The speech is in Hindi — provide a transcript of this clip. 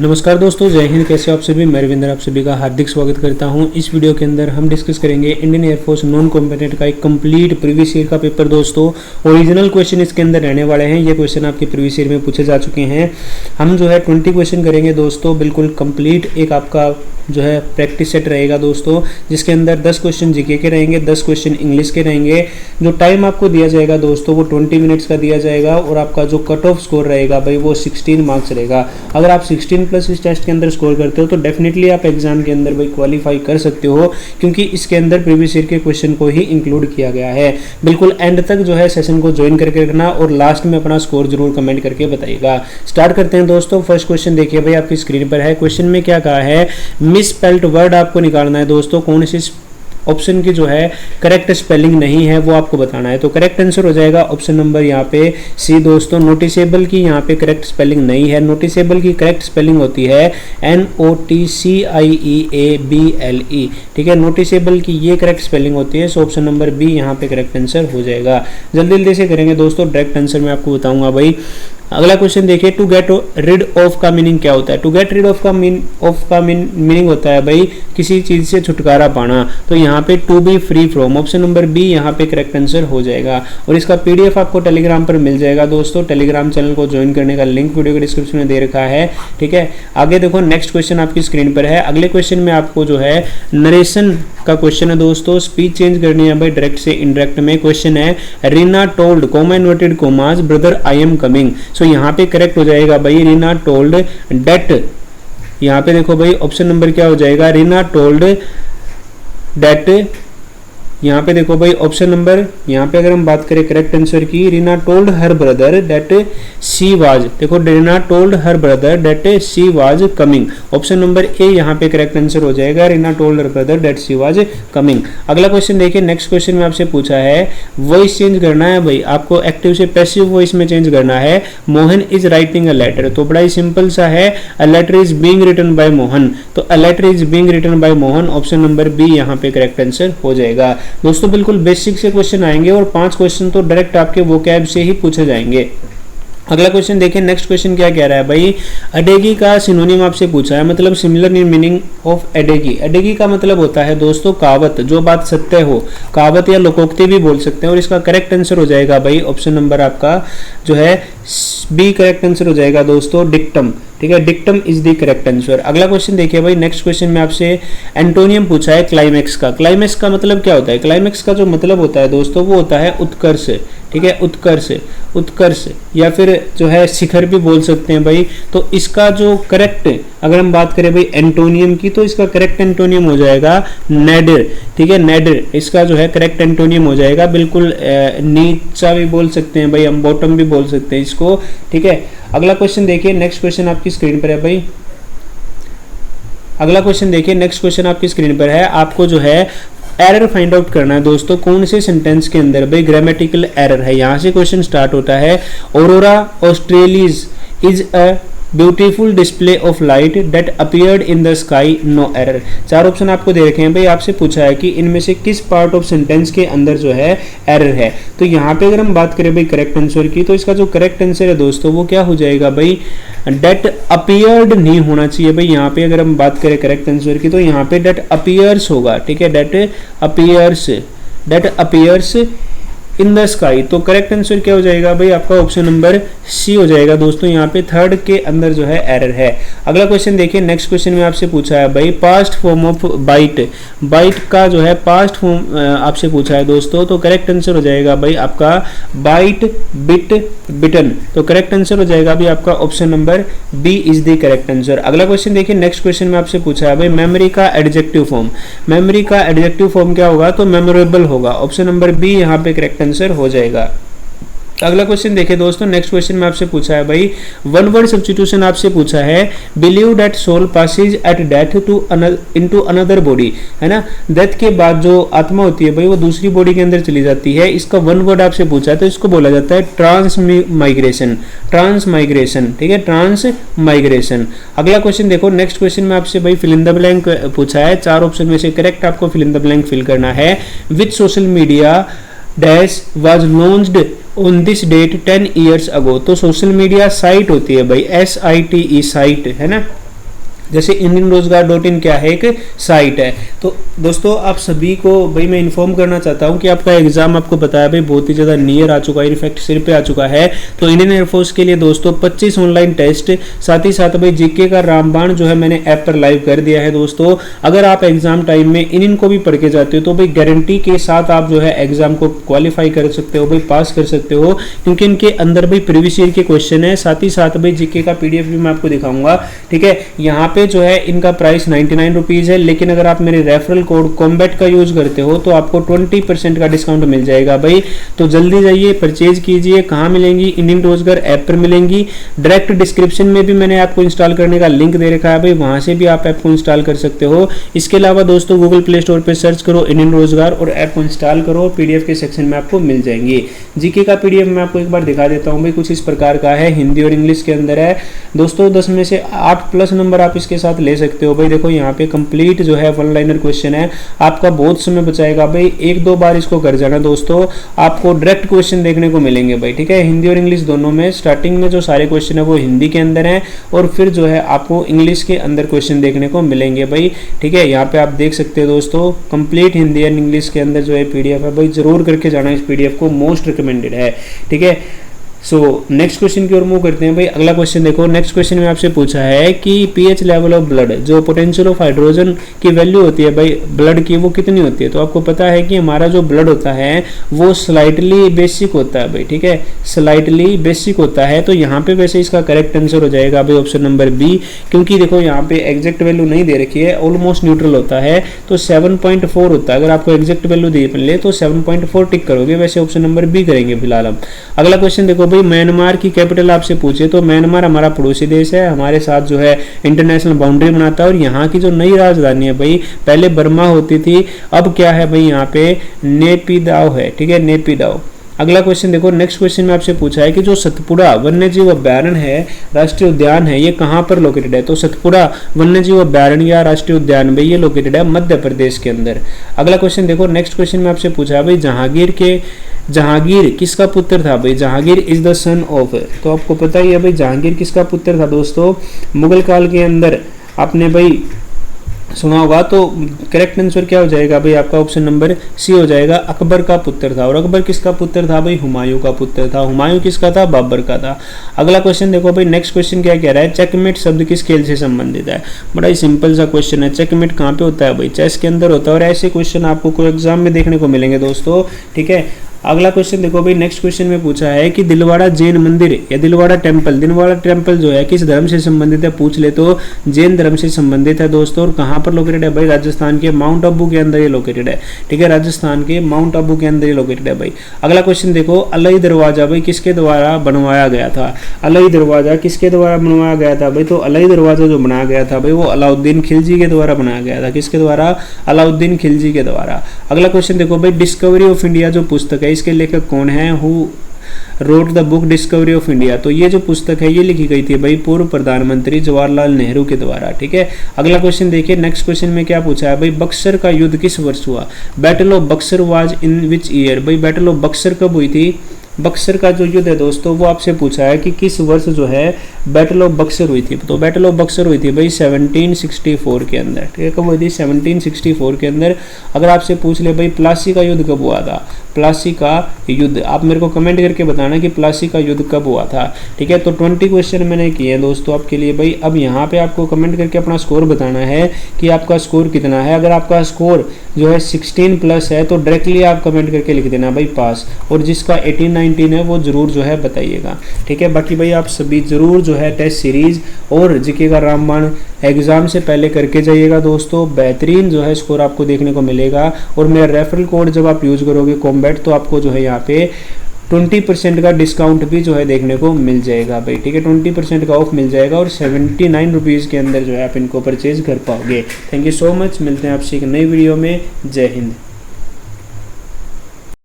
नमस्कार दोस्तों, जय हिंद। कैसे आप सभी? मैं रविंद्र आप सभी का हार्दिक स्वागत करता हूं। इस वीडियो के अंदर हम डिस्कस करेंगे इंडियन एयरफोर्स नॉन कॉम्पिटेंट का एक कंप्लीट प्रीवियस ईयर का पेपर। दोस्तों ओरिजिनल क्वेश्चन इसके अंदर रहने वाले हैं। ये क्वेश्चन आपके प्रीवियस ईयर में पूछे जा चुके हैं। हम जो है 20 क्वेश्चन करेंगे दोस्तों, बिल्कुल कंप्लीट एक आपका जो है प्रैक्टिस सेट रहेगा दोस्तों, जिसके अंदर 10 क्वेश्चन जीके के रहेंगे, 10 क्वेश्चन इंग्लिश के रहेंगे। जो टाइम आपको दिया जाएगा दोस्तों वो 20 मिनट्स का दिया जाएगा और आपका जो कट ऑफ स्कोर रहेगा भाई वो 16 मार्क्स रहेगा। अगर आप 16 प्लस इस टेस्ट के अंदर स्कोर करते हो तो डेफिनेटली आप एग्जाम के अंदर भाई क्वालिफाई कर सकते हो, क्योंकि इसके अंदर प्रीवियस ईयर के क्वेश्चन को ही इंक्लूड किया गया है। बिल्कुल एंड तक जो है सेशन को ज्वाइन करके रखना और लास्ट में अपना स्कोर जरूर कमेंट करके बताइएगा। स्टार्ट करते हैं दोस्तों। फर्स्ट क्वेश्चन देखिए भाई आपकी स्क्रीन पर है। क्वेश्चन में क्या कहा है? मिसस्पेल्ड वर्ड आपको निकालना है दोस्तों। कौन सी ऑप्शन की जो है करेक्ट स्पेलिंग नहीं है वो आपको बताना है। तो करेक्ट आंसर हो जाएगा ऑप्शन नंबर यहाँ पे सी दोस्तों। नोटिसेबल की यहाँ पे करेक्ट स्पेलिंग नहीं है। नोटिसेबल की करेक्ट स्पेलिंग होती है NOTCIEABLE। ठीक है, नोटिसेबल की ये करेक्ट स्पेलिंग होती है। सो ऑप्शन नंबर बी यहाँ पे करेक्ट आंसर हो जाएगा। जल्दी जल्दी से करेंगे दोस्तों, डायरेक्ट आंसर मैं आपको बताऊंगा भाई। अगला क्वेश्चन देखिए, टू गेट रिड ऑफ का मीनिंग क्या होता है? टू गेट रिड ऑफ का मीनिंग होता है भाई किसी चीज से छुटकारा पाना। तो यहाँ पे to be free from, option number B यहाँ पे करेक्ट आंसर हो जाएगा। और इसका पीडीएफ आपको टेलीग्राम पर मिल जाएगा दोस्तों। टेलीग्राम चैनल को ज्वाइन करने का लिंक वीडियो के डिस्क्रिप्शन में दे रखा है। ठीक है, आगे देखो नेक्स्ट क्वेश्चन आपकी स्क्रीन पर है। अगले क्वेश्चन में आपको जो है नरेशन का क्वेश्चन है दोस्तों। स्पीच चेंज करनी है भाई डायरेक्ट से इनडायरेक्ट में। क्वेश्चन है Reena told comma inverted commas brother I am coming. So यहाँ पे करेक्ट हो जाएगा भाई रीना टोल्ड डेट। यहाँ पे देखो भाई ऑप्शन नंबर क्या हो जाएगा? Reena told that. यहाँ पे देखो भाई ऑप्शन नंबर, यहाँ पे अगर हम बात करें करेक्ट आंसर की, Reena told her brother that she was. देखो Reena told her brother that she was coming. Option number A यहाँ पे करेक्ट आंसर हो जाएगा। Reena told her brother that she was coming. अगला क्वेश्चन देखिए, नेक्स्ट क्वेश्चन में आपसे पूछा है वॉइस चेंज करना है भाई आपको, एक्टिव से पैसिव वॉइस में चेंज करना है। Mohan is writing a letter. तो बड़ा ही सिंपल सा है, a letter is being written by Mohan. तो a letter is being written by Mohan, option number B यहाँ पे करेक्ट आंसर हो जाएगा दोस्तों। बिल्कुल बेसिक से क्वेश्चन आएंगे और 5 क्वेश्चन तो डायरेक्ट आपके वोकैब से ही पूछे जाएंगे। अगला क्वेश्चन देखिए, नेक्स्ट क्वेश्चन क्या कह रहा है भाई? अडेगी का सिनोनिम आपसे पूछा है, मतलब सिमिलर मीनिंग ऑफ एडेगी। एडेगी का मतलब होता है दोस्तों कहावत, जो बात सत्य हो। कहावत या लोकोक्ति भी बोल सकते हैं। और इसका करेक्ट आंसर हो जाएगा भाई ऑप्शन नंबर आपका जो है बी करेक्ट आंसर हो जाएगा दोस्तों, डिक्टम। ठीक है, dictum is the correct answer. अगला क्वेश्चन देखिए भाई, नेक्स्ट क्वेश्चन में आपसे एंटोनियम पूछा है क्लाइमेक्स का। क्लाइमेक्स का मतलब क्या होता है? क्लाइमेक्स का जो मतलब होता है दोस्तों वो होता है उत्कर्ष। ठीक है, उत्कर्ष, उत्कर्ष या फिर जो है शिखर भी बोल सकते हैं भाई। तो इसका जो करेक्ट अगर हम बात करें भाई एंटोनियम की, तो इसका करेक्ट एंटोनियम हो जाएगा नेडर। ठीक है, नेडर इसका जो है करेक्ट एंटोनियम हो जाएगा। बिल्कुल नीचा भी बोल सकते हैं भाई, हम बॉटम भी बोल सकते हैं इसको। ठीक है, अगला क्वेश्चन देखिए, नेक्स्ट क्वेश्चन आपकी स्क्रीन पर है भाई। अगला क्वेश्चन देखिए, नेक्स्ट क्वेश्चन आपकी स्क्रीन पर है। आपको जो है एरर फाइंड आउट करना है दोस्तों, कौन से सेंटेंस के अंदर भाई ग्रामेटिकल एरर है। यहां से क्वेश्चन स्टार्ट होता है। Aurora australis is a beautiful display of light that appeared in the sky, no error. 4 option आपको दे रखे हैं भाई। आपसे पूछा है कि इनमें से किस पार्ट ऑफ सेंटेंस के अंदर जो है एरर है। तो यहाँ पे अगर हम बात करें भाई करेक्ट आंसर की, तो इसका जो करेक्ट आंसर है दोस्तों वो क्या हो जाएगा भाई? डेट अपीयर्ड नहीं होना चाहिए भाई। यहाँ पे अगर हम बात करें करेक्ट आंसर की, तो यहाँ पे डेट अपीयर्स होगा। ठीक है, that appears in the sky. तो करेक्ट आंसर क्या हो जाएगा भाई आपका? ऑप्शन नंबर सी हो जाएगा दोस्तों। यहाँ पे थर्ड के अंदर जो है एरर है। अगला क्वेश्चन देखिए, नेक्स्ट क्वेश्चन में आपसे पूछा है भाई past form of bite. Bite का जो है पास्ट फॉर्म आपसे पूछा है दोस्तों। तो करेक्ट आंसर हो जाएगा भाई आपका बाइट, बिट, बिटन। तो करेक्ट आंसर हो जाएगा भाई आपका option number B is the correct answer. अगला क्वेश्चन देखिए, नेक्स्ट क्वेश्चन में आपसे पूछा है भाई मेमोरी का एडजेक्टिव फॉर्म। मेमोरी का एडजेक्टिव फॉर्म क्या होगा? तो मेमोरेबल होगा। ऑप्शन नंबर बी यहाँ पे करेक्ट आंसर हो जाएगा। अगला क्वेश्चन देखिए दोस्तों, नेक्स्ट क्वेश्चन में आपसे पूछा है भाई वन वर्ड सब्स्टिट्यूशन आपसे पूछा है। Believe that soul passes at death to into another body, है ना। डेथ के बाद जो आत्मा होती है भाई वो दूसरी बॉडी के अंदर चली जाती है। इसका वन वर्ड आपसे पूछा है, तो इसको बोला जाता है ट्रांसमाइग्रेशन। ट्रांसमाइग्रेशन, ठीक है, ट्रांसमाइग्रेशन। अगला क्वेश्चन देखो, नेक्स्ट क्वेश्चन में आपसे भाई फिल इन द ब्लैंक पूछा है। 4 ऑप्शन में से करेक्ट आपको fill in the blank fill करना है। Which social media dash was launched on this date 10 years ago. तो सोशल मीडिया साइट होती है भाई, SITE साइट, है ना। जैसे indianrozgar.in क्या है, एक साइट है। तो दोस्तों आप सभी को भाई मैं इन्फॉर्म करना चाहता हूं कि आपका एग्जाम आपको पता है भाई बहुत ही ज़्यादा नियर आ चुका है, इनफैक्ट सिर पे आ चुका है। तो इंडियन एयरफोर्स के लिए दोस्तों 25 ऑनलाइन टेस्ट, साथ ही साथ भाई जीके का रामबाण जो है मैंने ऐप पर लाइव कर दिया है दोस्तों। अगर आप एग्जाम टाइम में इनको भी पढ़ के जाते हो तो भाई गारंटी के साथ आप जो है एग्जाम को क्वालिफाई कर सकते हो भाई, पास कर सकते हो, क्योंकि इनके अंदर भाई प्रीवियस ईयर के क्वेश्चन है। साथ ही साथ भाई जीके का पीडीएफ भी मैं आपको दिखाऊंगा, ठीक है। यहाँ पे जो है इनका प्राइस 99 रुपीज है, लेकिन अगर आप मेरे रेफरल कोड कॉम्बैट का यूज करते हो तो आपको 20% का डिस्काउंट मिल जाएगा भाई। तो जल्दी जाइए परचेज कीजिए। कहाँ मिलेंगी? इंडियन रोजगार ऐप पर मिलेंगी। डायरेक्ट डिस्क्रिप्शन में भी मैंने आपको इंस्टॉल करने का लिंक दे रखा है भाई, वहां से भी आप ऐप को इंस्टॉल कर सकते हो। इसके अलावा दोस्तों गूगल प्ले स्टोर पर सर्च करो इंडियन रोजगार और ऐप को इंस्टॉल करो, पीडीएफ के सेक्शन में आपको मिल जाएंगे। जीके का पीडीएफ मैं आपको एक बार दिखा देता हूँ भाई, कुछ इस प्रकार का है, हिंदी और इंग्लिश के अंदर है दोस्तों। 10 में से 8+ नंबर आप इसके साथ ले सकते हो भाई। देखो यहाँ पे कंप्लीट जो है वन लाइनर क्वेश्चन है, आपका बहुत समय बचाएगा भाई। 1-2 बार इसको कर जाना दोस्तों, आपको डायरेक्ट क्वेश्चन देखने को मिलेंगे भाई, ठीक है। हिंदी और इंग्लिश दोनों में स्टार्टिंग में जो सारे क्वेश्चन है वो हिंदी के अंदर है, और फिर जो है आपको इंग्लिश के अंदर क्वेश्चन देखने को मिलेंगे भाई, ठीक है। यहाँ पे आप देख सकते हो दोस्तों कंप्लीट हिंदी एंड इंग्लिश के अंदर जो है पीडीएफ है भाई, जरूर करके जाना इस पीडीएफ को, मोस्ट रिकमेंडेड है, ठीक है। सो नेक्स्ट क्वेश्चन की ओर मूव करते हैं भाई। अगला क्वेश्चन देखो, नेक्स्ट क्वेश्चन में आपसे पूछा है कि पीएच लेवल ऑफ ब्लड, जो पोटेंशियल ऑफ हाइड्रोजन की वैल्यू होती है भाई ब्लड की, वो कितनी होती है। तो आपको पता है कि हमारा जो ब्लड होता है वो स्लाइटली बेसिक होता है भाई, ठीक है, स्लाइटली बेसिक होता है। तो यहाँ पे वैसे इसका करेक्ट आंसर हो जाएगा भाई ऑप्शन नंबर बी, क्योंकि देखो यहाँ पे एग्जैक्ट वैल्यू नहीं दे रखी है, ऑलमोस्ट न्यूट्रल होता है, तो 7.4 होता है। अगर आपको एग्जैक्ट वैल्यू दे ले तो 7.4 टिक करोगे, वैसे ऑप्शन नंबर बी करेंगे फिलहाल हम। अगला क्वेश्चन देखो भाई, म्यांमार की कैपिटल आपसे पूछे तो म्यांमार हमारा पड़ोसी देश है, हमारे साथ जो है इंटरनेशनल बाउंड्री बनाता है, और यहाँ की जो नई राजधानी है भाई, पहले बर्मा होती थी, अब क्या है भाई यहाँ पे नेपिदाव है, ठीक है, नेपिदाव। अगला क्वेश्चन देखो, नेक्स्ट क्वेश्चन में आपसे पूछा है कि जो सतपुड़ा वन्यजीव अभ्यारण्य है, राष्ट्रीय उद्यान है, ये कहाँ पर लोकेटेड है। तो सतपुड़ा वन्यजीव अभ्यारण्य या राष्ट्रीय उद्यान भाई ये लोकेटेड है मध्य प्रदेश के अंदर। अगला क्वेश्चन देखो, नेक्स्ट क्वेश्चन में आपसे पूछा है भाई जहांगीर किसका पुत्र था भाई, Jahangir is the son of. तो आपको पता ही है भाई जहांगीर किसका पुत्र था दोस्तों, मुगल काल के अंदर आपने भाई सुना होगा। तो करेक्ट आंसर क्या हो जाएगा भाई आपका ऑप्शन नंबर सी हो जाएगा, अकबर का पुत्र था। और अकबर किसका पुत्र था भाई, हुमायूं का पुत्र था। हुमायूं किसका था, बाबर का था। अगला क्वेश्चन देखो भाई, नेक्स्ट क्वेश्चन क्या कह रहा है, चेकमेट शब्द किस खेल से संबंधित है। बड़ा ही सिंपल सा क्वेश्चन है, चेकमेट कहाँ पे होता है भाई, चेस के अंदर होता है, और ऐसे क्वेश्चन आपको कोई एग्जाम में देखने को मिलेंगे दोस्तों, ठीक है। अगला क्वेश्चन देखो भाई, नेक्स्ट क्वेश्चन में पूछा है कि दिलवाड़ा जैन मंदिर या दिलवाड़ा टेम्पल जो है किस धर्म से संबंधित है, पूछ ले तो जैन धर्म से संबंधित है दोस्तों। और कहाँ पर लोकेटेड है भाई, राजस्थान के माउंट आबू के अंदर ये लोकेटेड है, ठीक है, राजस्थान के माउंट आबू के अंदर ये लोकेटेड है भाई। अगला क्वेश्चन देखो, अलई दरवाजा भाई किसके द्वारा बनवाया गया था। अलई दरवाजा किसके द्वारा बनवाया गया था भाई, तो अलई दरवाजा जो बनाया गया था भाई वो अलाउद्दीन खिलजी के द्वारा बनाया गया था। किसके द्वारा, अलाउद्दीन खिलजी के द्वारा। अगला क्वेश्चन देखो भाई, डिस्कवरी ऑफ इंडिया जो पुस्तक है इसके लेखक कौन है, who wrote the book discovery of India. तो ये जो पुस्तक है ये लिखी गई थी भाई पूर्व प्रधानमंत्री जवाहरलाल नेहरू के द्वारा, ठीक है। अगला क्वेश्चन देखिए, नेक्स्ट क्वेश्चन में क्या पूछा है भाई, बक्सर का युद्ध किस वर्ष हुआ। Battle of Buxar was in which year. भाई बैटल ऑफ बक्सर कब हुई थी, बक्सर का जो युद्ध है दोस्तों वो आपसे पूछा है कि किस वर्ष जो है बैटल ऑफ बक्सर हुई थी। तो बैटल ऑफ बक्सर हुई थी भाई 1764 के अंदर, ठीक है। कब हुई थी, 1764 के अंदर। अगर आपसे पूछ ले भाई प्लासी का युद्ध कब हुआ था, प्लासी का युद्ध आप मेरे को कमेंट करके बताना कि प्लासी का युद्ध कब हुआ था, ठीक है। तो 20 क्वेश्चन मैंने किए हैं दोस्तों आपके लिए भाई। अब यहाँ पे आपको कमेंट करके अपना स्कोर बताना है कि आपका स्कोर कितना है। अगर आपका स्कोर जो है 16+ है तो डायरेक्टली आप कमेंट करके लिख देना भाई पास, और जिसका 18-19 है वो जरूर जो है बताइएगा, ठीक है। बाकी भाई आप सभी जरूर जो है टेस्ट सीरीज और जीके का रामबाण एग्जाम से पहले करके जाइएगा दोस्तों, बेहतरीन जो है स्कोर आपको देखने को मिलेगा। और मेरा रेफरल कोड जब आप यूज करोगे कॉम्बैट तो आपको जो है यहाँ पे 20% का डिस्काउंट भी जो है देखने को मिल जाएगा भाई, ठीक है। 20% का ऑफ मिल जाएगा और 79 रुपीज़ के अंदर जो है आप इनको परचेज कर पाओगे। थैंक यू सो मच, मिलते हैं आपसे एक नई वीडियो में। जय हिंद।